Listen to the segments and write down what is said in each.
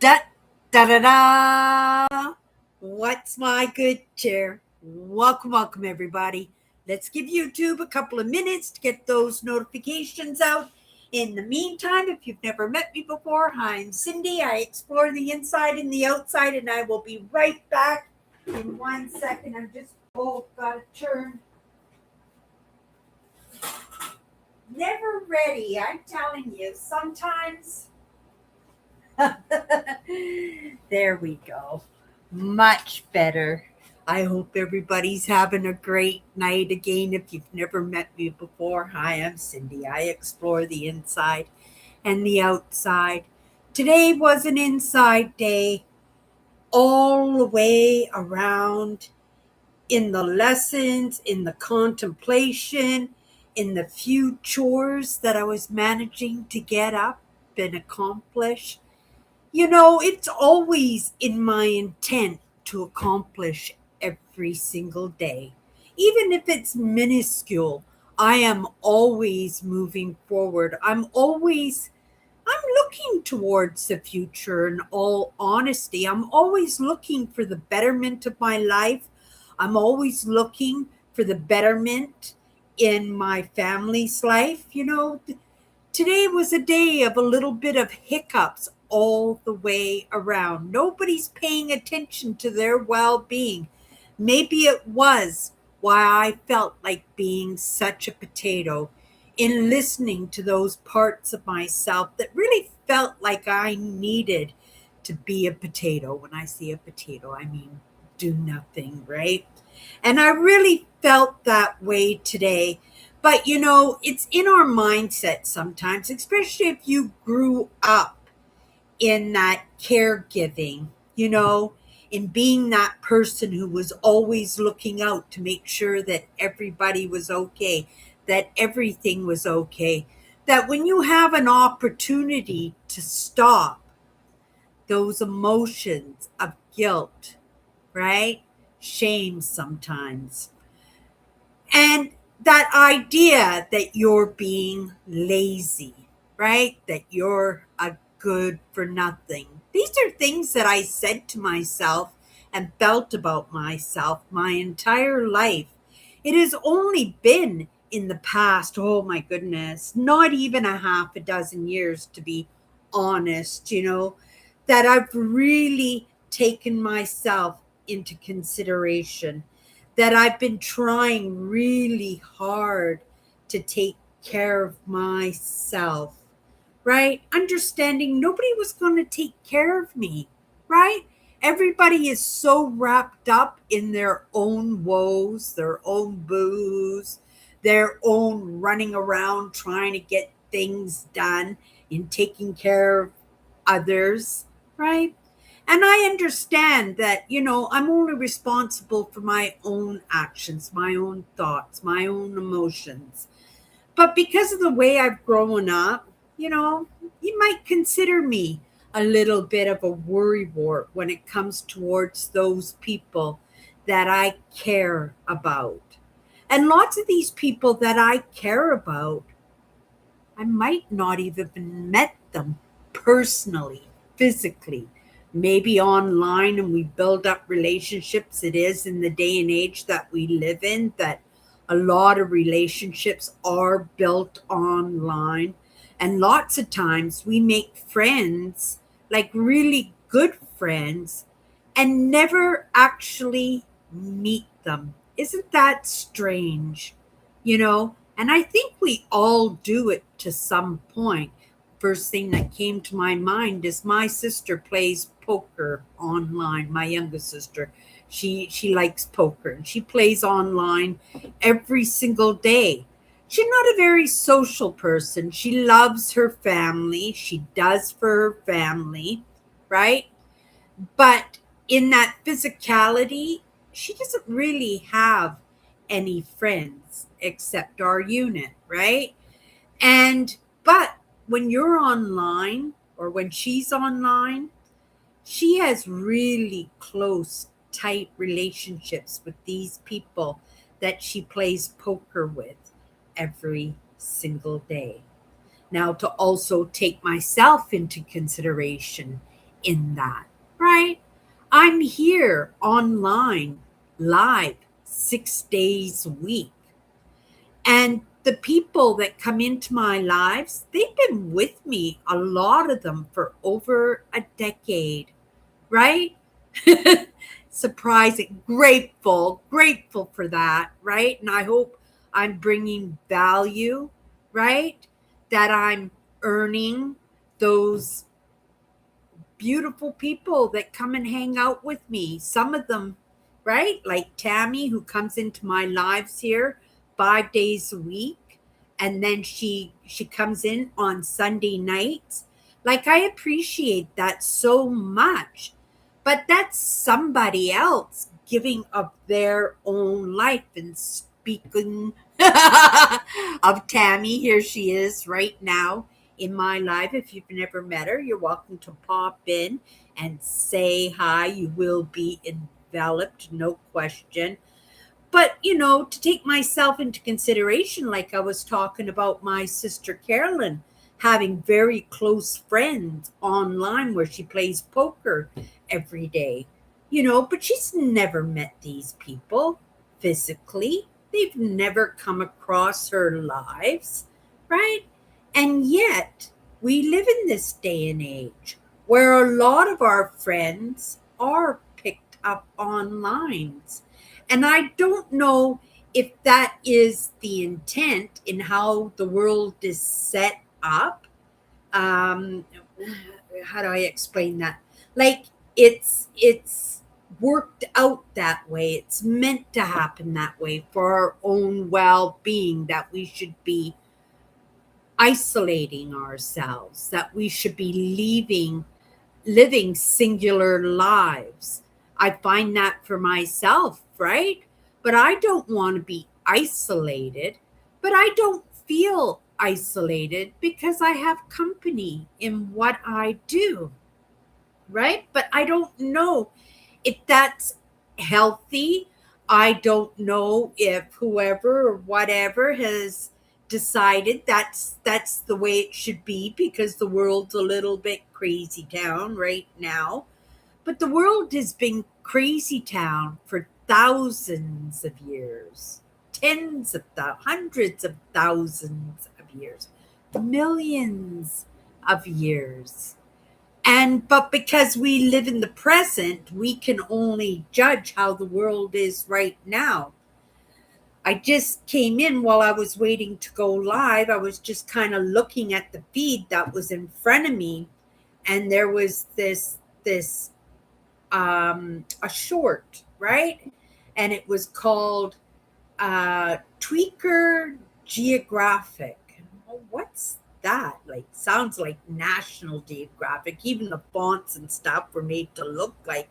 Da da da da. What's my good chair? Welcome, everybody. Let's give YouTube a couple of minutes to get those notifications out. In the meantime, if you've never met me before, hi, I'm Cindy. I explore the inside and the outside, and I will be right back in 1 second. I'm just got to turn. Never ready. I'm telling you. Sometimes. There we go. Much better. I hope everybody's having a great night again. If you've never met me before, hi, I'm Cindy. I explore the inside and the outside. Today was an inside day, all the way around in the lessons, in the contemplation, in the few chores that I was managing to get up and accomplish. It's always in my intent to accomplish every single day. Even if it's minuscule, I am always moving forward. I'm looking towards the future in all honesty. I'm always looking for the betterment of my life. I'm always looking for the betterment in my family's life. Today was a day of a little bit of hiccups all the way around. Nobody's paying attention to their well being. Maybe it was why I felt like being such a potato in listening to those parts of myself that really felt like I needed to be a potato. When I say a potato, I mean do nothing, right? And I really felt that way today. But it's in our mindset sometimes, especially if you grew up in that caregiving, in being that person who was always looking out to make sure that everybody was okay, that everything was okay, that when you have an opportunity to stop those emotions of guilt, right? Shame sometimes. And that idea that you're being lazy, right? That you're a good for nothing. These are things that I said to myself and felt about myself my entire life. It has only been in the past, oh my goodness, not even a half a dozen years to be honest, that I've really taken myself into consideration, that I've been trying really hard to take care of myself, right? Understanding nobody was going to take care of me, right? Everybody is so wrapped up in their own woes, their own booze, their own running around trying to get things done in taking care of others, right? And I understand that, I'm only responsible for my own actions, my own thoughts, my own emotions. But because of the way I've grown up, you might consider me a little bit of a worrywart when it comes towards those people that I care about. And lots of these people that I care about, I might not even have met them personally, physically, maybe online, and we build up relationships. It is in the day and age that we live in that a lot of relationships are built online. And lots of times we make friends, like really good friends, and never actually meet them. Isn't that strange? And I think we all do it to some point. First thing that came to my mind is my sister plays poker online. My youngest sister, she likes poker and she plays online every single day. She's not a very social person. She loves her family. She does for her family, right? But in that physicality, she doesn't really have any friends except our unit, right? And but when you're online or when she's online, she has really close, tight relationships with these people that she plays poker with every single day. Now, to also take myself into consideration in that, right? I'm here online, live, 6 days a week. And the people that come into my lives, they've been with me, a lot of them, for over a decade, right? Surprising, grateful for that, right? And I hope I'm bringing value, right? That I'm earning those beautiful people that come and hang out with me. Some of them, right? Like Tammy, who comes into my lives here 5 days a week. And then she comes in on Sunday nights. Like, I appreciate that so much. But that's somebody else giving of their own life. And speaking of Tammy, here she is right now in my life. If you've never met her, you're welcome to pop in and say hi. You will be enveloped, no question. But, to take myself into consideration, like I was talking about my sister Carolyn, having very close friends online where she plays poker every day, but she's never met these people physically. They've never come across her lives, right? And yet, we live in this day and age where a lot of our friends are picked up online. And I don't know if that is the intent in how the world is set up. Um, how do I explain that? Like, it's worked out that way. It's meant to happen that way for our own well-being, that we should be isolating ourselves, that we should be living singular lives. I find that for myself, right? But I don't want to be isolated, but I don't feel isolated because I have company in what I do, right? But I don't know if that's healthy. I don't know if whoever or whatever has decided that's the way it should be, because the world's a little bit crazy town right now. But the world has been crazy town for thousands of years, hundreds of thousands of years, millions of years. But because we live in the present, we can only judge how the world is right now. I just came in while I was waiting to go live. I was just kind of looking at the feed that was in front of me, and there was this a short, right? And it was called Tweaker Geographic. Well, what's that? Like, sounds like National Geographic. Even the fonts and stuff were made to look like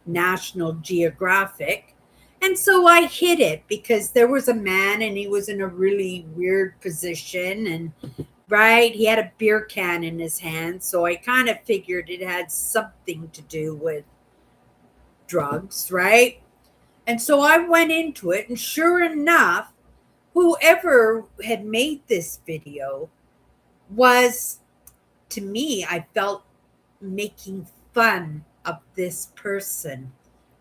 National Geographic. And so I hit it because there was a man and he was in a really weird position, and right, he had a beer can in his hand. So I kind of figured it had something to do with drugs, right? And so I went into it, and sure enough, whoever had made this video was, to me, I felt, making fun of this person,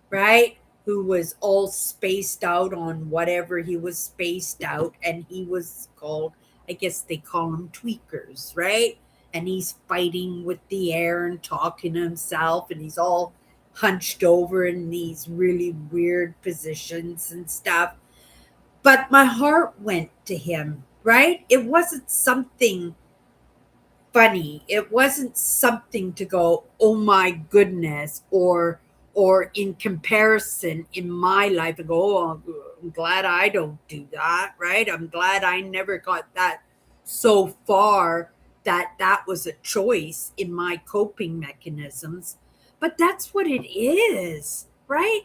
right? Who was all spaced out on whatever he was spaced out. And he was called, I guess they call him tweakers, right? And he's fighting with the air and talking to himself, and he's all hunched over in these really weird positions and stuff. But my heart went to him, right? It wasn't something funny. It wasn't something to go, oh my goodness, or in comparison in my life and go, oh, I'm glad I don't do that, right? I'm glad I never got that so far that was a choice in my coping mechanisms. But that's what it is, right?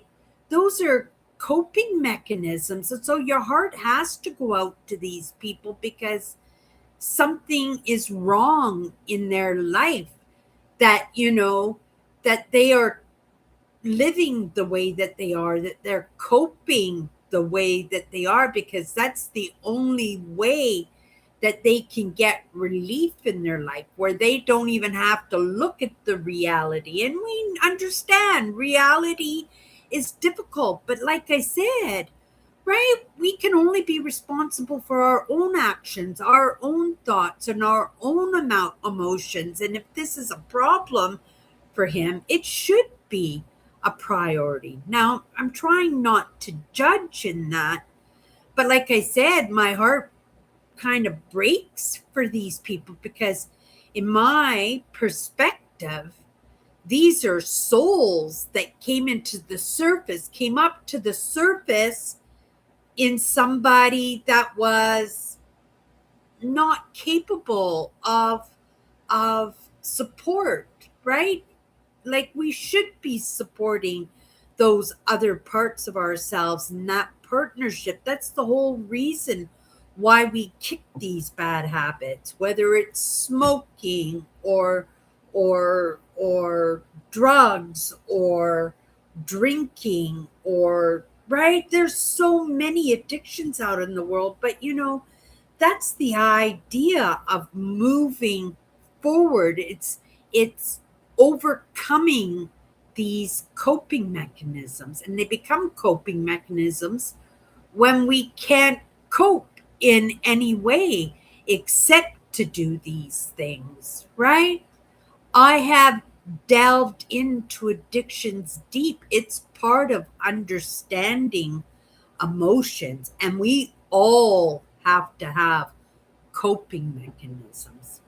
Those are coping mechanisms. And so your heart has to go out to these people because something is wrong in their life, that that they are living the way that they are, that they're coping the way that they are, because that's the only way that they can get relief in their life where they don't even have to look at the reality. And we understand reality is difficult, but like I said, right, we can only be responsible for our own actions, our own thoughts, and our own amount emotions. And if this is a problem for him, it should be a priority. Now, I'm trying not to judge in that, but like I said, my heart kind of breaks for these people because, in my perspective, these are souls that came up to the surface in somebody that was not capable of support, right? Like we should be supporting those other parts of ourselves in that partnership. That's the whole reason why we kick these bad habits, whether it's smoking or drugs or drinking or right, there's so many addictions out in the world, but that's the idea of moving forward. It's overcoming these coping mechanisms, and they become coping mechanisms when we can't cope in any way except to do these things, right? I have delved into addictions deep. It's part of understanding emotions, and we all have to have coping mechanisms.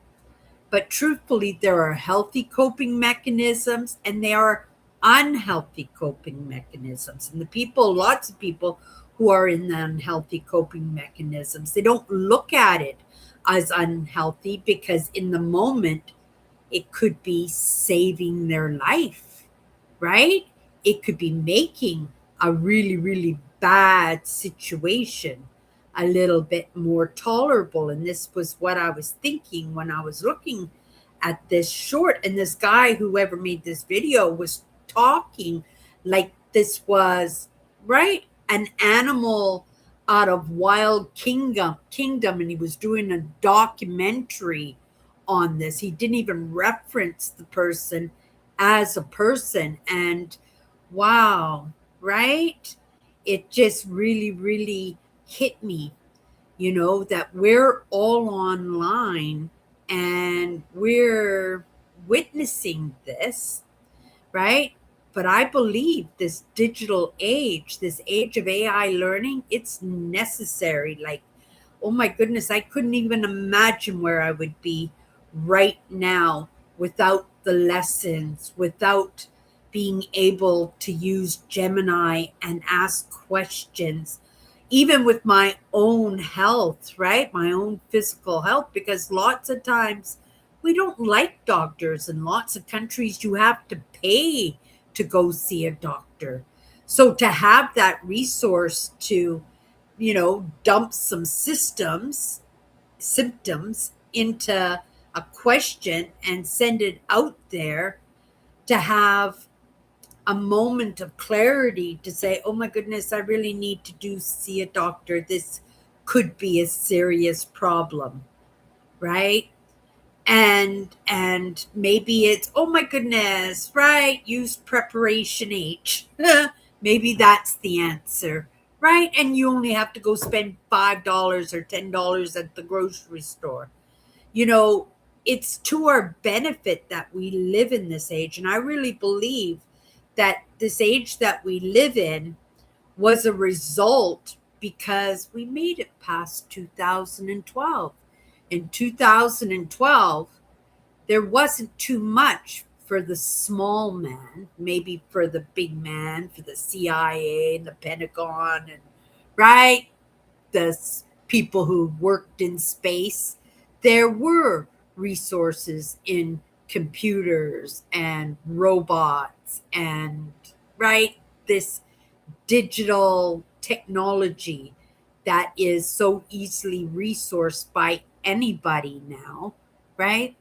But truthfully, there are healthy coping mechanisms and there are unhealthy coping mechanisms. And lots of people who are in the unhealthy coping mechanisms, they don't look at it as unhealthy because in the moment, it could be saving their life, right? It could be making a really, really bad situation a little bit more tolerable. And this was what I was thinking when I was looking at this short. And this guy, whoever made this video, was talking like this was, right, an animal out of Wild Kingdom, and he was doing a documentary on this. He didn't even reference the person as a person. And wow, right? It just really, really hit me, that we're all online and we're witnessing this, right? But I believe this digital age, this age of AI learning, it's necessary. Like, oh my goodness, I couldn't even imagine where I would be right now without the lessons, without being able to use Gemini and ask questions, even with my own health, right? My own physical health, because lots of times we don't like doctors. In lots of countries, you have to pay to go see a doctor. So to have that resource to dump some symptoms into a question and send it out there, to have a moment of clarity to say, oh my goodness, I really need to see a doctor. This could be a serious problem, right? And maybe it's, oh my goodness, right, use preparation H. Maybe that's the answer, right? And you only have to go spend $5 or $10 at the grocery store. you know it's to our benefit that we live in this age, and I really believe that this age that we live in was a result because we made it past 2012. In 2012, there wasn't too much for the small man, maybe for the big man, for the CIA and the Pentagon, and right, the people who worked in space. There were resources in computers and robots and right, this digital technology that is so easily resourced by anybody now, right?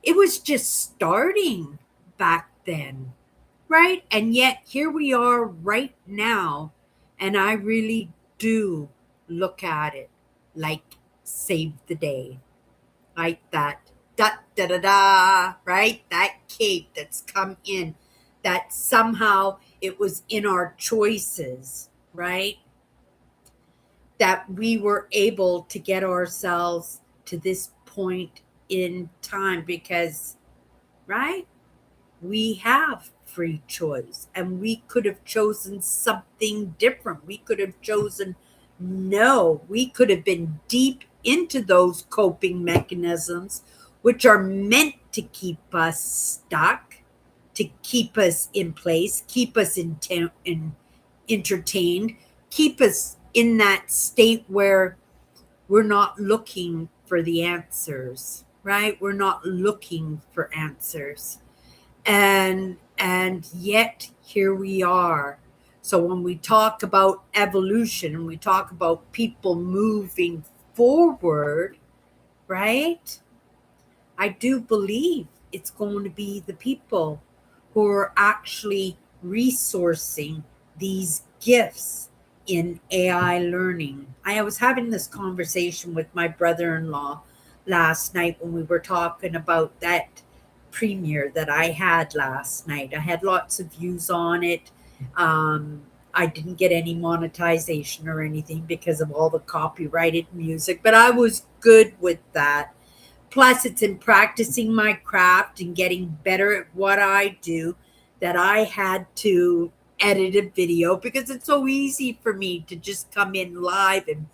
It was just starting back then, right? And yet here we are right now, and I really do look at it like saved the day. Like that da da da da, right? That cape that's come in, that somehow it was in our choices, right? That we were able to get ourselves to this point in time because, right? We have free choice and we could have chosen something different. We could have chosen no. We could have been deep into those coping mechanisms, which are meant to keep us stuck, to keep us in place, keep us entertained, keep us in that state where we're not looking for the answers, right? We're not looking for answers, and yet here we are. So when we talk about evolution and we talk about people moving forward, right, I do believe it's going to be the people who are actually resourcing these gifts in AI learning. I was having this conversation with my brother-in-law last night when we were talking about that premiere that I had last night. I had lots of views on it. I didn't get any monetization or anything because of all the copyrighted music, but I was good with that. Plus, it's in practicing my craft and getting better at what I do that I had to edit a video because it's so easy for me to just come in live and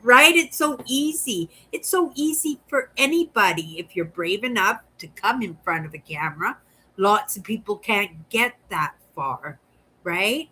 right. It's so easy. It's so easy for anybody if you're brave enough to come in front of a camera. Lots of people can't get that far, right?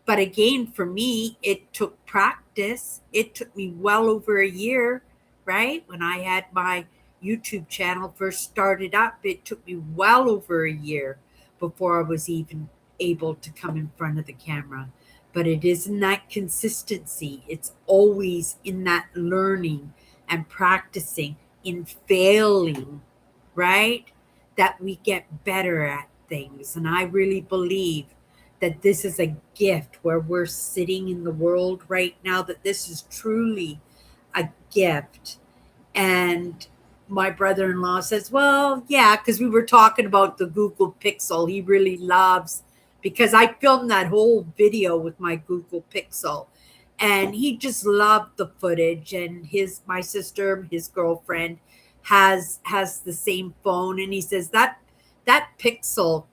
But again, for me, it took practice. It took me well over a year, right? When I had my YouTube channel first started up, it took me well over a year before I was even able to come in front of the camera. But it is in that consistency. It's always in that learning and practicing, in failing, right? That we get better at things. And I really believe that this is a gift where we're sitting in the world right now, that this is truly a gift. And my brother in law says, well, yeah, because we were talking about the Google Pixel. He really loves, because I filmed that whole video with my Google Pixel. And he just loved the footage. And my sister, his girlfriend, has the same phone. And he says that Pixel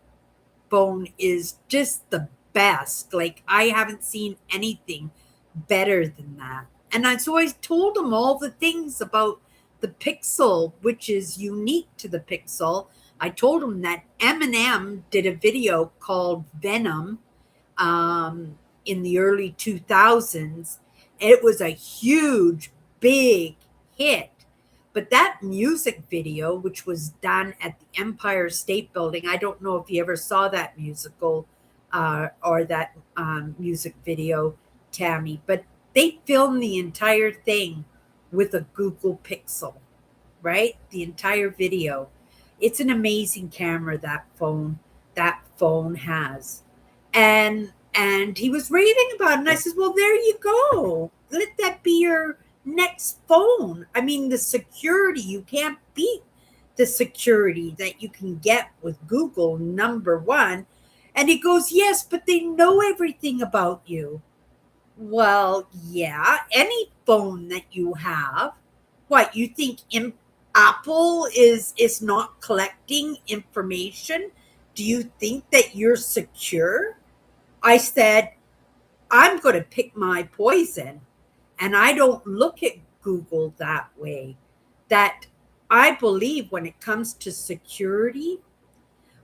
phone is just the best. Like, I haven't seen anything better than that. And so I told him all the things about the Pixel, which is unique to the Pixel. I told him that Eminem did a video called Venom in the early 2000s. It was a huge, big hit. But that music video, which was done at the Empire State Building, I don't know if you ever saw that musical or that music video, Tammy, but they filmed the entire thing with a Google Pixel, right? The entire video. It's an amazing camera that phone has. And he was raving about it. And I said, well, there you go. Let that be your next phone. I mean, the security, you can't beat the security that you can get with Google, number one. And he goes, yes, but they know everything about you. Well, yeah, any phone that you have. What, you think Apple is not collecting information? Do you think that you're secure? I said, I'm going to pick my poison. And I don't look at Google that way. That I believe when it comes to security,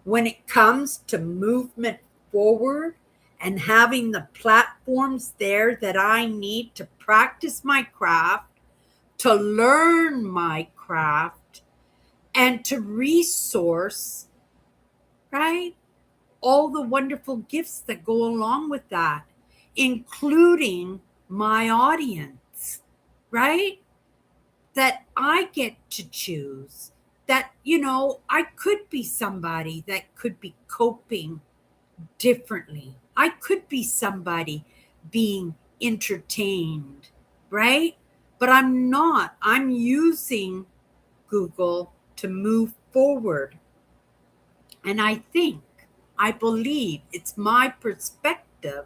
when it comes to movement forward and having the platforms there that I need to practice my craft, to learn my craft, and to resource, right? All the wonderful gifts that go along with that, including my audience, right? That I get to choose. That, I could be somebody that could be coping differently. I could be somebody being entertained, right? but I'm not. I'm using Google to move forward. And I believe, it's my perspective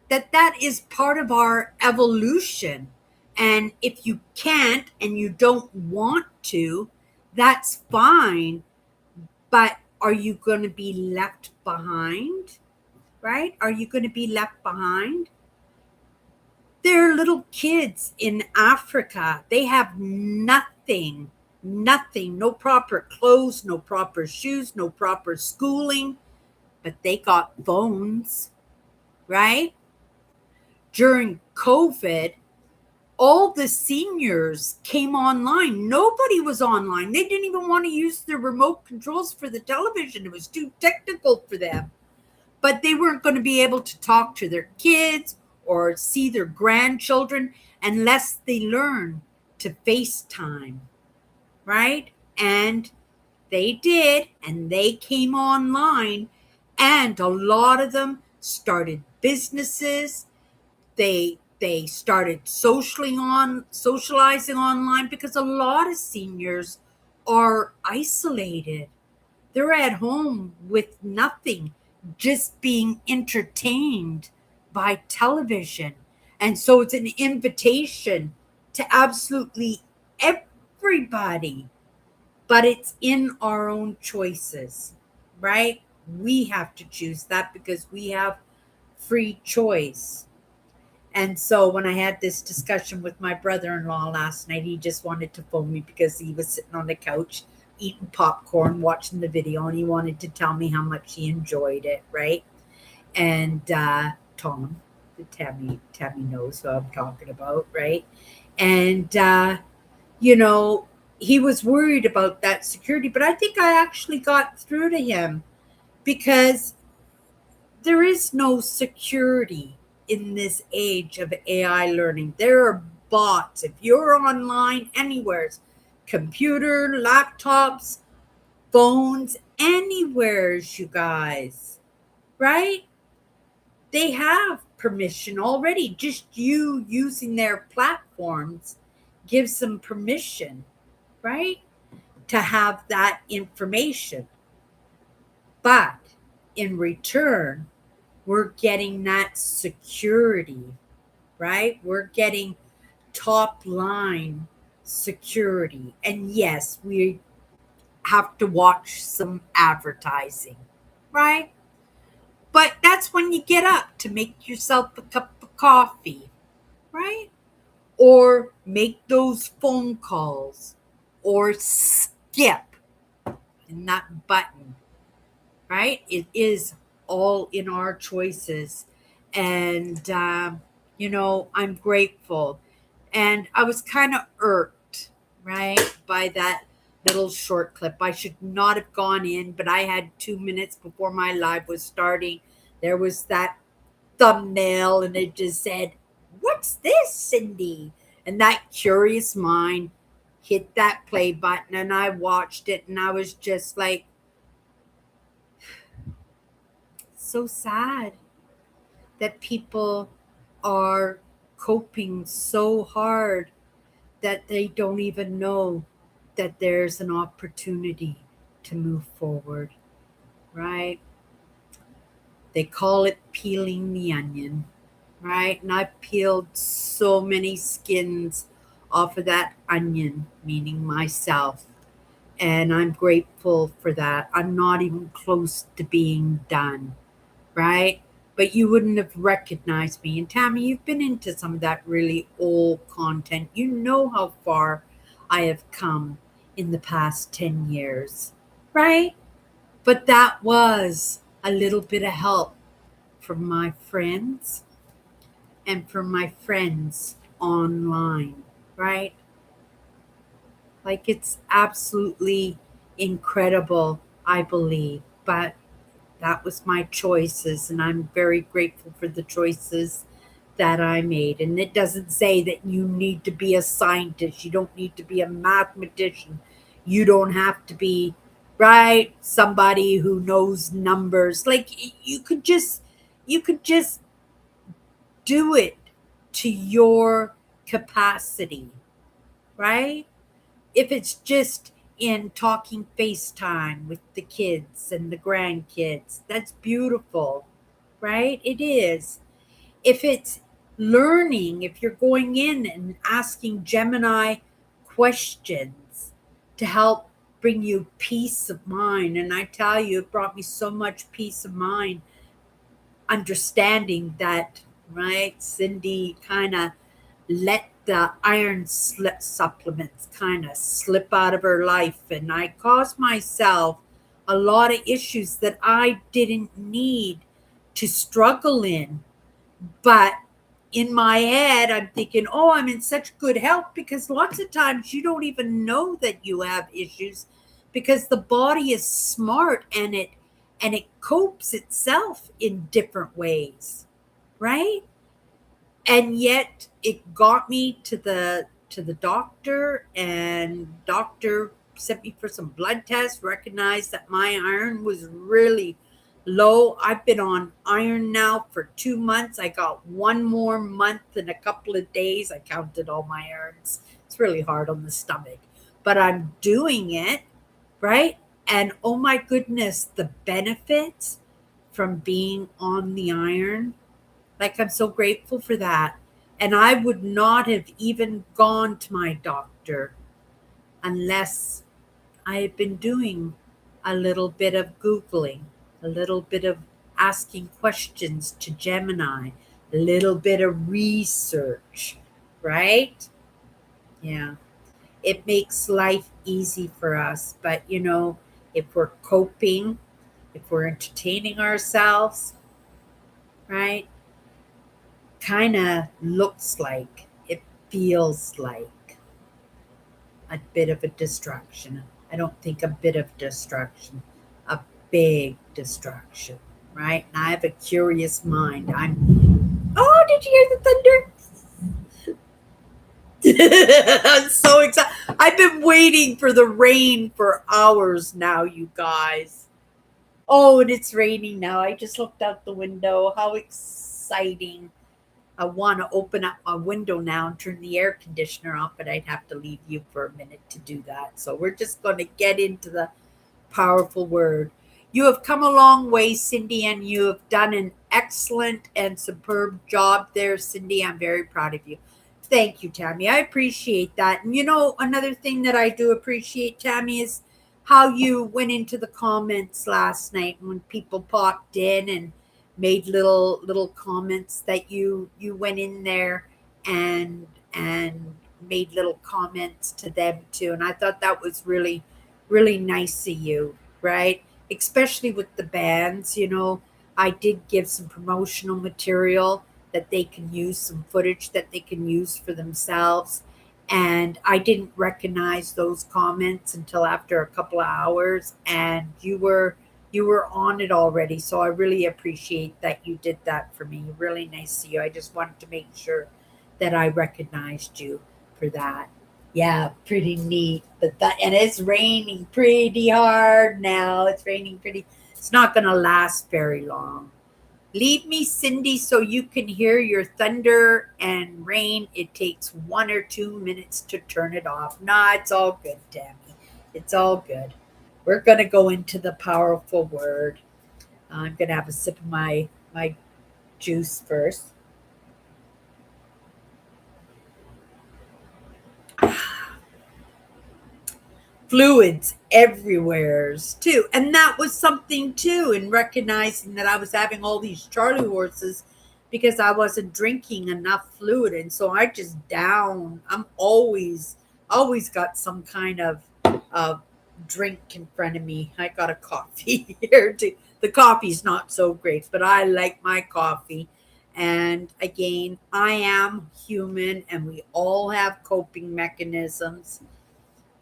that that is part of our evolution. And if you can't and you don't want to, that's fine. But are you going to be left behind? Right? Are you going to be left behind? There are little kids in Africa. They have nothing, nothing, no proper clothes, no proper shoes, no proper schooling, but they got phones, right? During COVID, all the seniors came online. Nobody was online. They didn't even want to use the remote controls for the television. It was too technical for them. But they weren't going to be able to talk to their kids or see their grandchildren unless they learn to FaceTime, right? And they did, and they came online, and a lot of them started businesses. They started socializing online because a lot of seniors are isolated. They're at home with nothing, just being entertained by television. And so it's an invitation to absolutely everybody, but it's in our own choices, right? We have to choose that because we have free choice. And so when I had this discussion with my brother-in-law last night, he just wanted to phone me because he was sitting on the couch eating popcorn, watching the video, and he wanted to tell me how much he enjoyed it, right? And Tom, Tammy knows who I'm talking about, right? And you know, he was worried about that security, but I think I actually got through to him because there is no security in this age of AI learning. There are bots. If you're online anywhere, computer, laptops, phones, anywhere, you guys, right? They have permission already. Just you using their platforms gives them permission, right? To have that information. But in return, we're getting that security, right? We're getting top line security. And yes, we have to watch some advertising, right? But that's when you get up to make yourself a cup of coffee, right? Or make those phone calls or skip in that button, right? It is all in our choices. And, I'm grateful. And I was kind of irked, right, by that little short clip. I should not have gone in, but I had 2 minutes before my live was starting. There was that thumbnail, and it just said, "What's this, Cindy?" And that curious mind hit that play button, and I watched it, and I was just like, so sad that people are coping so hard that they don't even know that there's an opportunity to move forward, right? They call it peeling the onion, right? And I've peeled so many skins off of that onion, meaning myself. And I'm grateful for that. I'm not even close to being done, right? But you wouldn't have recognized me. And Tammy, you've been into some of that really old content. You know how far I have come in the past 10 years, right? But that was a little bit of help from my friends and from my friends online, right? Like it's absolutely incredible, I believe. But that was my choices, and I'm very grateful for the choices that I made. And it doesn't say that you need to be a scientist, you don't need to be a mathematician, you don't have to be, right, somebody who knows numbers. Like you could just do it to your capacity, right? If it's just in talking FaceTime with the kids and the grandkids, that's beautiful, right? It is. If it's learning, if you're going in and asking Gemini questions to help bring you peace of mind, and I tell you, it brought me so much peace of mind understanding that, right? Cindy kind of let the iron slip supplements kind of slip out of her life, and I caused myself a lot of issues that I didn't need to struggle in. But in my head, I'm thinking, oh, I'm in such good health, because lots of times you don't even know that you have issues, because the body is smart, and it copes itself in different ways, right? And yet it got me to the doctor, and doctor sent me for some blood tests, recognized that my iron was really low. I've been on iron now for 2 months. I got one more month and a couple of days. I counted all my irons. It's really hard on the stomach, but I'm doing it, right? And oh my goodness, the benefits from being on the iron, like, I'm so grateful for that. And I would not have even gone to my doctor unless I had been doing a little bit of Googling, a little bit of asking questions to Gemini, a little bit of research, right? Yeah. It makes life easy for us. But, if we're coping, if we're entertaining ourselves, right? Kind of looks like, it feels like a bit of a distraction. I don't think a bit of distraction, a big distraction, right? And I have a curious mind. Oh, did you hear the thunder? I'm so excited. I've been waiting for the rain for hours now, you guys. Oh, and it's raining now. I just looked out the window. How exciting. I want to open up my window now and turn the air conditioner off, but I'd have to leave you for a minute to do that. So we're just going to get into the powerful word. You have come a long way, Cindy, and you have done an excellent and superb job there, Cindy. I'm very proud of you. Thank you, Tammy. I appreciate that. And another thing that I do appreciate, Tammy, is how you went into the comments last night when people popped in and made little comments, that you went in there and made little comments to them too. And I thought that was really, really nice of you, right? Especially with the bands, I did give some promotional material that they can use, some footage that they can use for themselves. And I didn't recognize those comments until after a couple of hours, and you were on it already. So I really appreciate that you did that for me. Really nice of you. I just wanted to make sure that I recognized you for that. Yeah, pretty neat. And it's raining pretty hard now. It's raining pretty. It's not going to last very long. Leave me, Cindy, so you can hear your thunder and rain. It takes 1 or 2 minutes to turn it off. Nah, it's all good, Tammy. It's all good. We're going to go into the powerful word. I'm going to have a sip of my juice first. Fluids everywheres too. And that was something too, in recognizing that I was having all these Charlie horses because I wasn't drinking enough fluid. And so I just down. I'm always got some kind of drink in front of me. I got a coffee here too. The coffee's not so great, but I like my coffee. And again, I am human, and we all have coping mechanisms.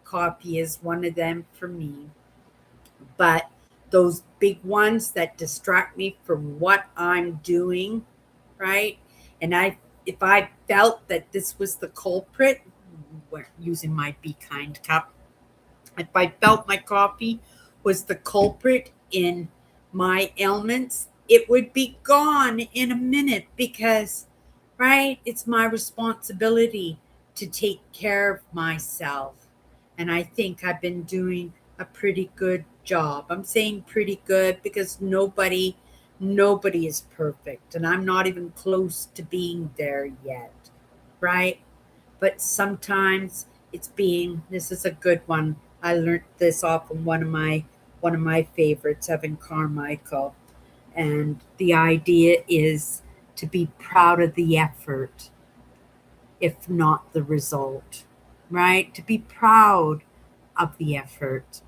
Coffee is one of them for me. But those big ones that distract me from what I'm doing, right? And if I felt that this was the culprit, we're using my Be Kind cup, if I felt my coffee was the culprit in my ailments, it would be gone in a minute, because right? It's my responsibility to take care of myself. And I think I've been doing a pretty good job. I'm saying pretty good because nobody is perfect, and I'm not even close to being there yet, right? But sometimes it's being, this is a good one. I learned this off of one of my favorites, Evan Carmichael. And the idea is to be proud of the effort, if not the result, right? To be proud of the effort.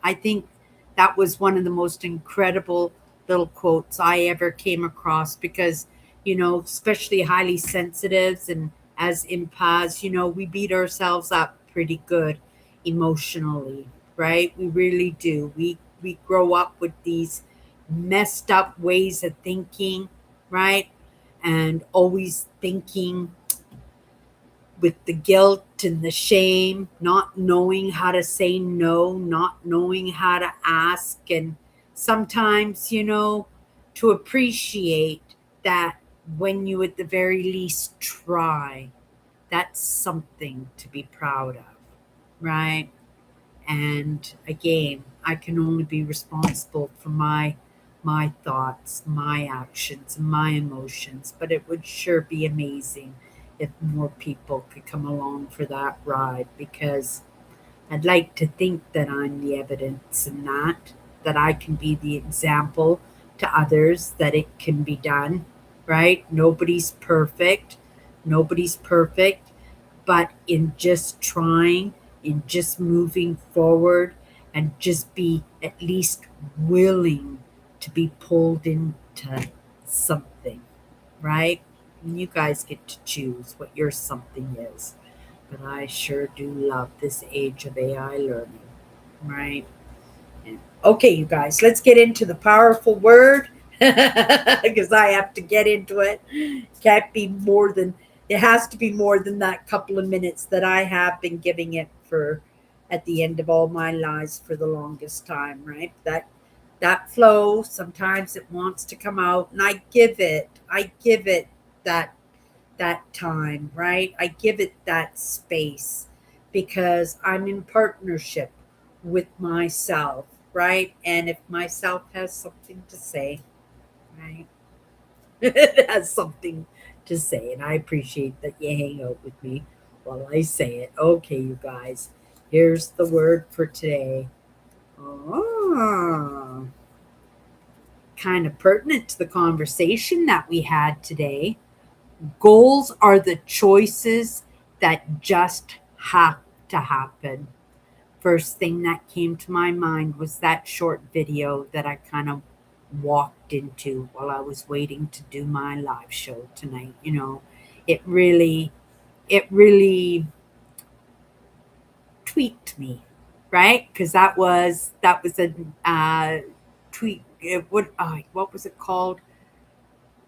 I think that was one of the most incredible little quotes I ever came across because, especially highly sensitives and as empaths, we beat ourselves up pretty good emotionally, right? We really do. We grow up with these messed up ways of thinking, right? And always thinking with the guilt and the shame, not knowing how to say no, not knowing how to ask, and sometimes, to appreciate that when you at the very least try, that's something to be proud of, right? And again, I can only be responsible for my thoughts, my actions, my emotions, but it would sure be amazing if more people could come along for that ride because I'd like to think that I'm the evidence in that I can be the example to others that it can be done, right? Nobody's perfect. Nobody's perfect. But in just trying, in just moving forward, and just be at least willing to be pulled into something, right? And you guys get to choose what your something is. But I sure do love this age of AI learning, right? And, okay, you guys, let's get into the powerful word because I have to get into it. Can't be more than, it has to be more than that couple of minutes that I have been giving it for at the end of all my lives for the longest time, right? That flow, sometimes it wants to come out and I give it that time, right? I give it that space because I'm in partnership with myself, right? And if myself has something to say, right? It has something to say. And I appreciate that you hang out with me while I say it. Okay, you guys, here's the word for today. Ah, kind of pertinent to the conversation that we had today. Goals are the choices that just have to happen. First thing that came to my mind was that short video that I kind of walked into while I was waiting to do my live show tonight. It really, it really tweaked me, right? Because that was a tweak. What was it called?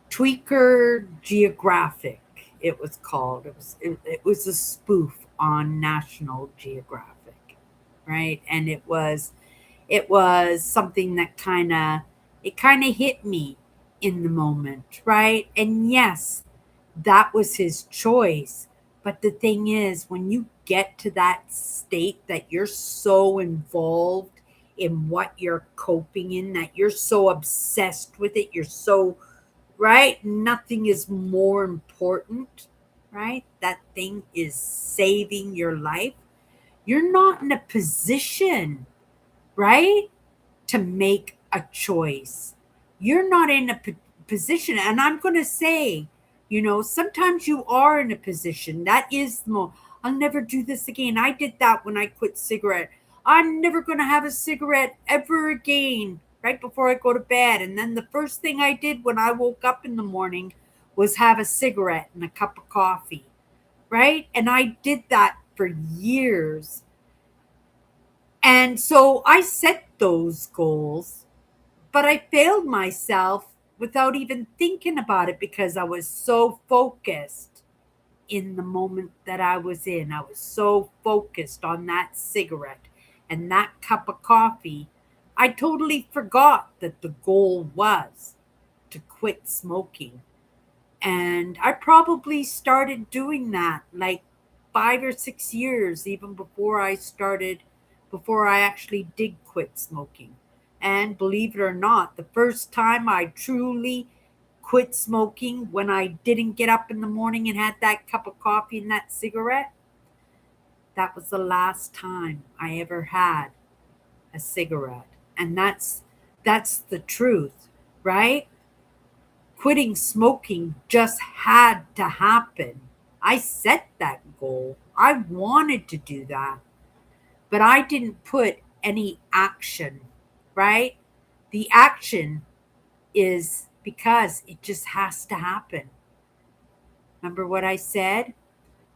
Tweaker Geographic. It was called. It was a spoof on National Geographic, right? And it was something that kind of hit me in the moment, right? And yes, that was his choice. But the thing is, when you get to that state that you're so involved in what you're coping in, that you're so obsessed with it, you're so, right? Nothing is more important, right? That thing is saving your life. You're not in a position, right, to make a choice. You're not in a position. And I'm going to say, sometimes you are in a position. That is the most, I'll never do this again. I did that when I quit cigarette. I'm never going to have a cigarette ever again right before I go to bed. And then the first thing I did when I woke up in the morning was have a cigarette and a cup of coffee, right? And I did that for years. And so I set those goals, but I failed myself without even thinking about it because I was so focused in the moment that I was in. I was so focused on that cigarette and that cup of coffee. I totally forgot that the goal was to quit smoking. And I probably started doing that like 5 or 6 years, even before I actually did quit smoking. And believe it or not, the first time I truly quit smoking, when I didn't get up in the morning and had that cup of coffee and that cigarette, that was the last time I ever had a cigarette. And that's the truth, right? Quitting smoking just had to happen. I set that goal. I wanted to do that, but I didn't put any action, right? The action is because it just has to happen. Remember what I said?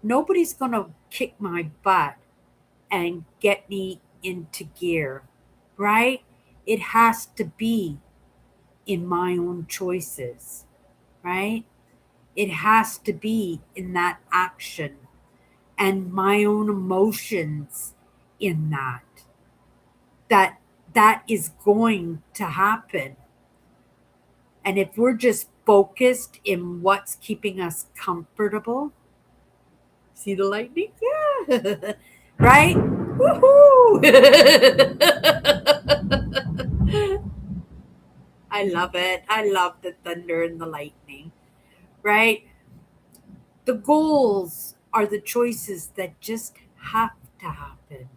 Nobody's going to kick my butt and get me into gear, right? It has to be in my own choices, right? It has to be in that action and my own emotions in that that is going to happen. And if we're just focused in what's keeping us comfortable, see the lightning? Yeah. Right? Woohoo! I love it. I love the thunder and the lightning, right? The goals are the choices that just have to happen.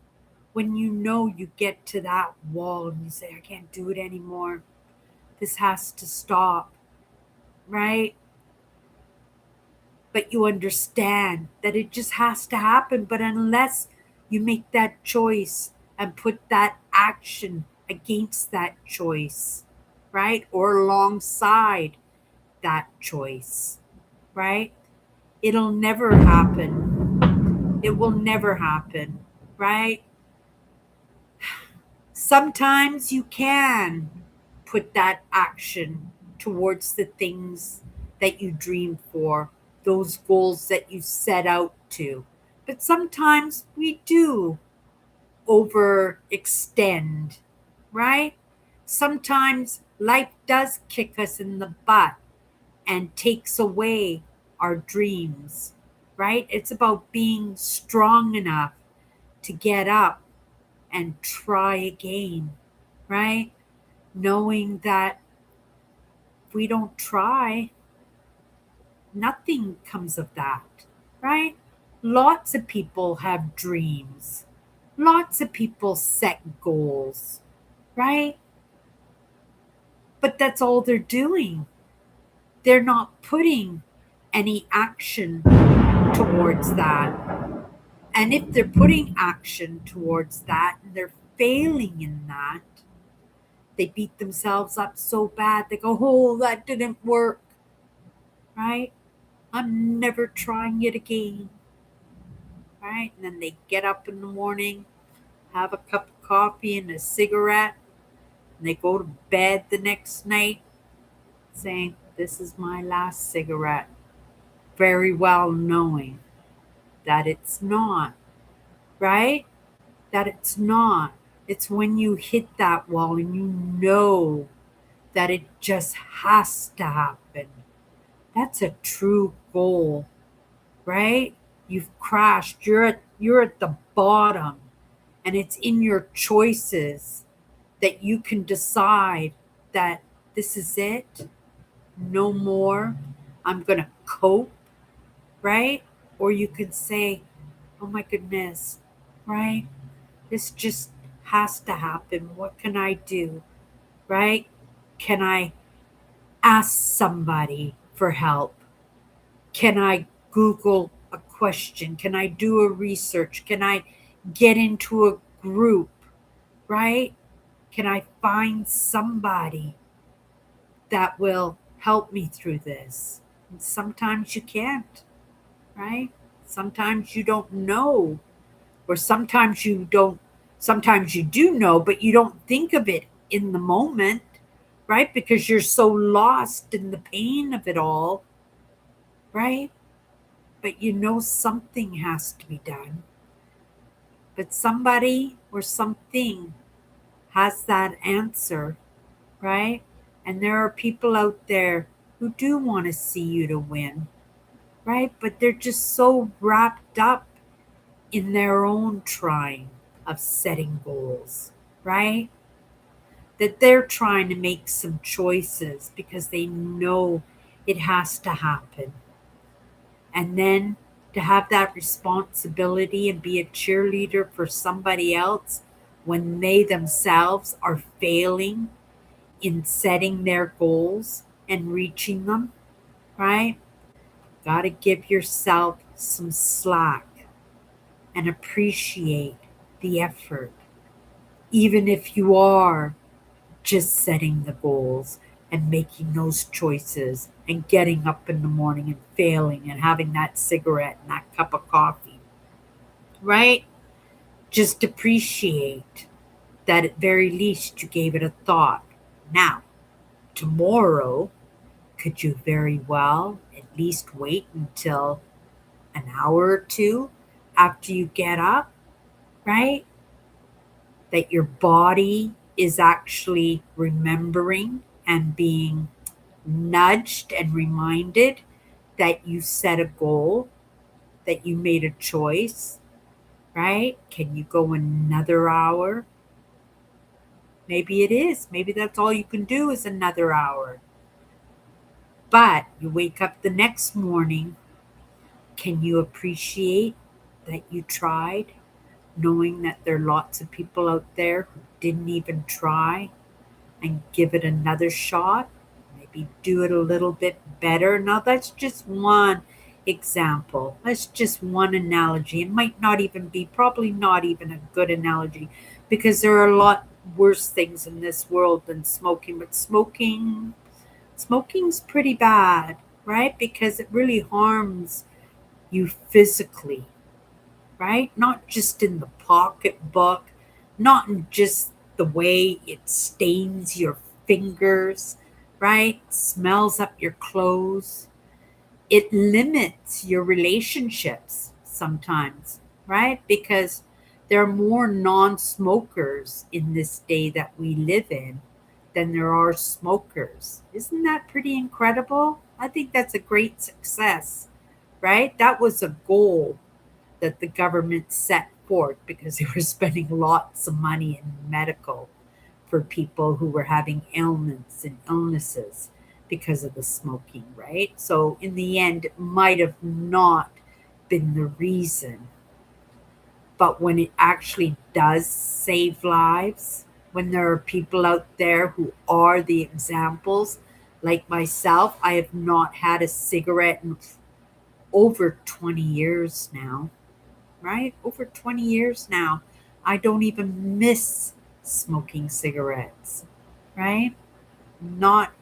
When you know you get to that wall and you say, I can't do it anymore, this has to stop, right? But you understand that it just has to happen. But unless you make that choice and put that action against that choice, right? Or alongside that choice, right? It'll never happen. It will never happen, right? Sometimes you can put that action towards the things that you dream for, those goals that you set out to. But sometimes we do overextend, right? Sometimes life does kick us in the butt and takes away our dreams, right? It's about being strong enough to get up and try again, right? Knowing that if we don't try, nothing comes of that, right? Lots of people have dreams. Lots of people set goals, right? But that's all they're doing. They're not putting any action towards that. And if they're putting action towards that and they're failing in that, they beat themselves up so bad. They go, oh, that didn't work, right? I'm never trying it again, right? And then they get up in the morning, have a cup of coffee and a cigarette, and they go to bed the next night saying, this is my last cigarette, very well knowing that it's not, right? That it's not. It's when you hit that wall and you know that it just has to happen. That's a true goal, right? You've crashed. You're at the bottom, and it's in your choices that you can decide that this is it. No more. I'm going to cope, right? Or you could say, "Oh my goodness." Right? This just has to happen. What can I do? Right? Can I ask somebody for help? Can I Google a question? Can I do a research? Can I get into a group? Right? Can I find somebody that will help me through this? And sometimes you can't, right? Sometimes you don't know, or sometimes you do know, but you don't think of it in the moment, right? Because you're so lost in the pain of it all, right? But you know something has to be done. But somebody or something has that answer, right? And there are people out there who do want to see you to win, right? But they're just so wrapped up in their own trying of setting goals, right? That they're trying to make some choices because they know it has to happen. And then to have that responsibility and be a cheerleader for somebody else when they themselves are failing in setting their goals and reaching them, right? Got to give yourself some slack and appreciate the effort, even if you are just setting the goals and making those choices and getting up in the morning and failing and having that cigarette and that cup of coffee, right? Just appreciate that at very least you gave it a thought. Now, tomorrow, could you very well at least wait until an hour or two after you get up, right? That your body is actually remembering and being nudged and reminded that you set a goal, that you made a choice, right? Can you go another hour? Maybe it is. Maybe that's all you can do is another hour. But you wake up the next morning. Can you appreciate that you tried, knowing that there are lots of people out there who didn't even try and give it another shot? Maybe do it a little bit better. Now, that's just one example. That's just one analogy. It might not even be, probably not even a good analogy, because there are a lot worse things in this world than smoking. But smoking's pretty bad, right? Because it really harms you physically, right? Not just in the pocketbook, not in just the way it stains your fingers, right? Smells up your clothes. It limits your relationships sometimes, right? Because there are more non smokers in this day that we live in than there are smokers. Isn't that pretty incredible? I think that's a great success, right? That was a goal that the government set forth because they were spending lots of money in medical for people who were having ailments and illnesses because of the smoking, right? So in the end, it might have not been the reason. But when it actually does save lives, when there are people out there who are the examples, like myself, I have not had a cigarette in over 20 years now, right? Over 20 years now. I don't even miss smoking cigarettes, right? Not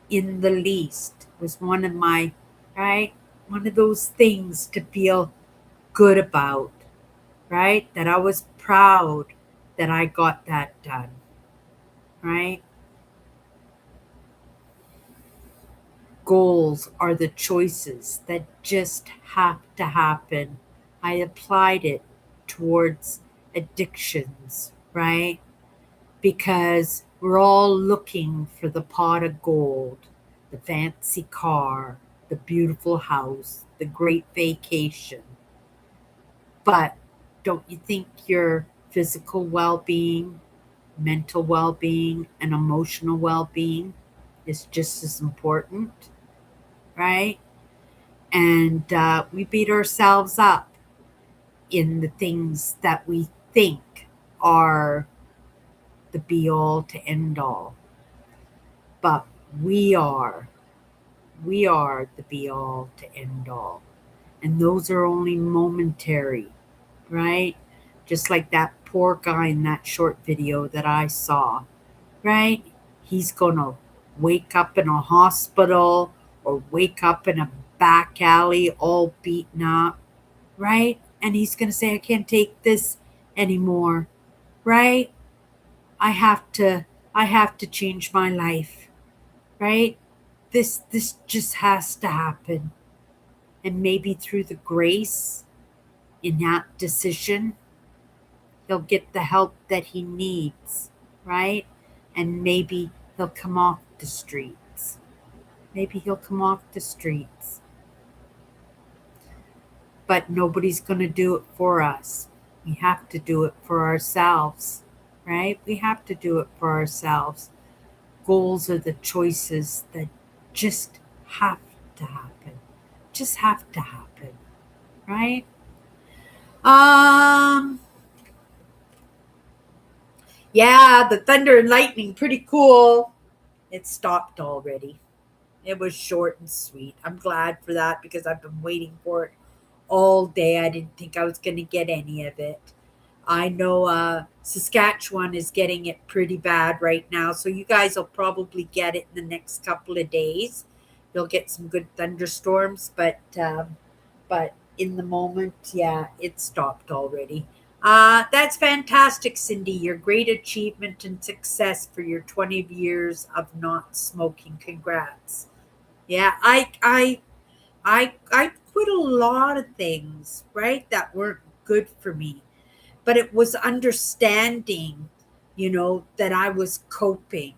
in the least. It was one of my, right? One of those things to feel good about, right? That I was proud that I got that done, right? Goals are the choices that just have to happen. I applied it towards addictions, right? Because we're all looking for the pot of gold, the fancy car, the beautiful house, the great vacation. But don't you think your physical well being, mental well being, and emotional well being is just as important, right? And we beat ourselves up in the things that we think are the be all to end all. But we are We are the be all to end all. And those are only momentary, right? Just like that poor guy in that short video that I saw, right? He's going to wake up in a hospital or wake up in a back alley all beaten up, right? And he's going to say, I can't take this anymore, right? I have to I have to change my life, right? This just has to happen. And maybe through the grace in that decision, he'll get the help that he needs, right? And maybe he'll come off the streets. Maybe he'll come off the streets. But nobody's going to do it for us. We have to do it for ourselves, right? We have to do it for ourselves. Goals are the choices that just have to happen. Just have to happen, right? Um, yeah, the thunder and lightning, pretty cool. It stopped already. It was short and sweet. I'm glad for that because I've been waiting for it all day. I didn't think I was going to get any of it. I know Saskatchewan is getting it pretty bad right now, so you guys will probably get it in the next couple of days. You'll get some good thunderstorms, but in the moment, yeah, it stopped already. That's fantastic, Cindy. Your great achievement and success for your 20 years of not smoking. Congrats. Yeah, I quit a lot of things, right, that weren't good for me, but it was understanding, that I was coping,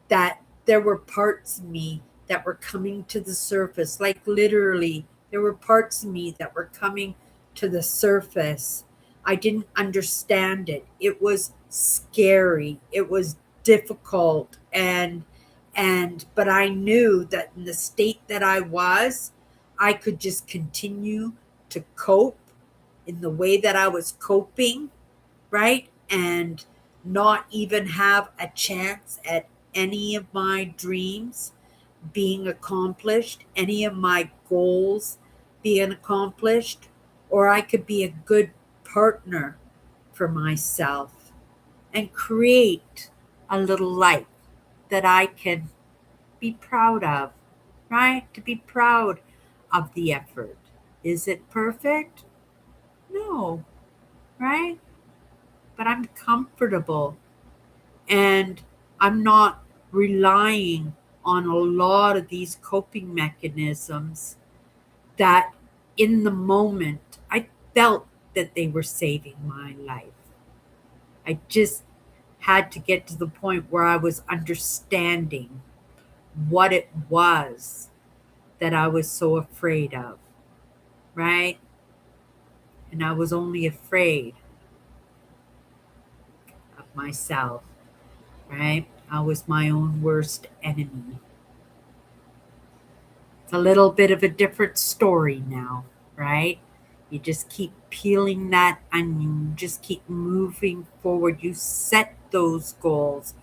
that there were parts of me that were coming to the surface. Like literally, there were parts of me that were coming to the surface. I didn't understand it. It was scary. It was difficult, but I knew that in the state that I was, I could just continue to cope in the way that I was coping, right? And not even have a chance at any of my dreams being accomplished, any of my goals being accomplished, or I could be a good partner for myself and create a little life that I can be proud of, right? To be proud of the effort. Is it perfect? No, right? But I'm comfortable and I'm not relying on a lot of these coping mechanisms that in the moment I felt that they were saving my life. I just had to get to the point where I was understanding what it was that I was so afraid of, right? And I was only afraid of myself, right? I was my own worst enemy. It's a little bit of a different story now, right? You just keep peeling that onion, you just keep moving forward. You set those goals.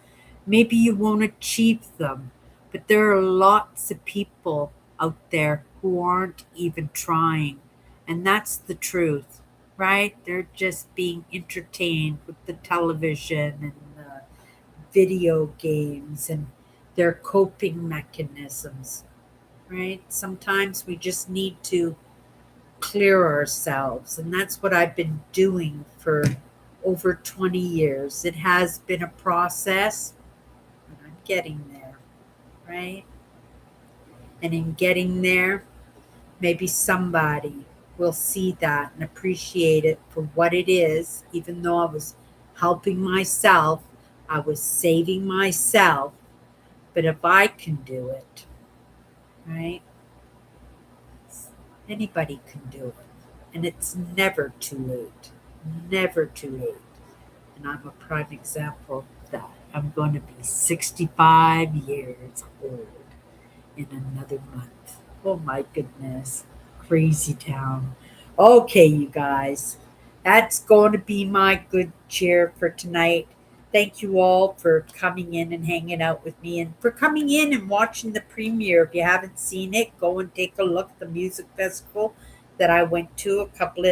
Maybe you won't achieve them, but there are lots of people out there who aren't even trying. And that's the truth, right? They're just being entertained with the television and the video games and their coping mechanisms, right? Sometimes we just need to clear ourselves. And that's what I've been doing for over 20 years. It has been a process, but I'm getting there, right? And in getting there, maybe somebody will see that and appreciate it for what it is, even though I was helping myself, I was saving myself. But if I can do it, right? Anybody can do it. And it's never too late. Never too late. And I'm a prime example of that. I'm going to be 65 years old in another month. Oh my goodness. Crazy town. Okay, you guys. That's going to be my good cheer for tonight. Thank you all for coming in and hanging out with me and for coming in and watching the premiere. If you haven't seen it, go and take a look at the music festival that I went to a couple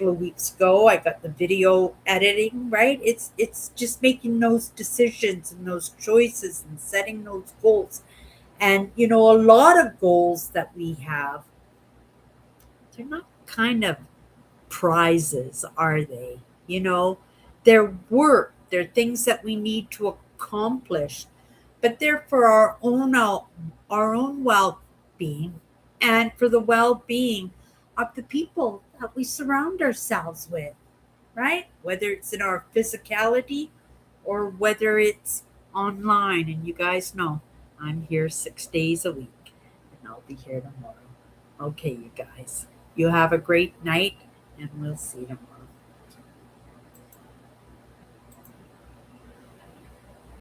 of weeks ago. I got the video editing, right? It's just making those decisions and those choices and setting those goals. And a lot of goals that we have, they're not kind of prizes, are they? They're work, they're things that we need to accomplish, but they're for our own well-being and for the well-being of the people that we surround ourselves with, right? Whether it's in our physicality or whether it's online. And you guys know I'm here 6 days a week. I'll be here tomorrow. Okay, you guys. You have a great night, and we'll see you tomorrow.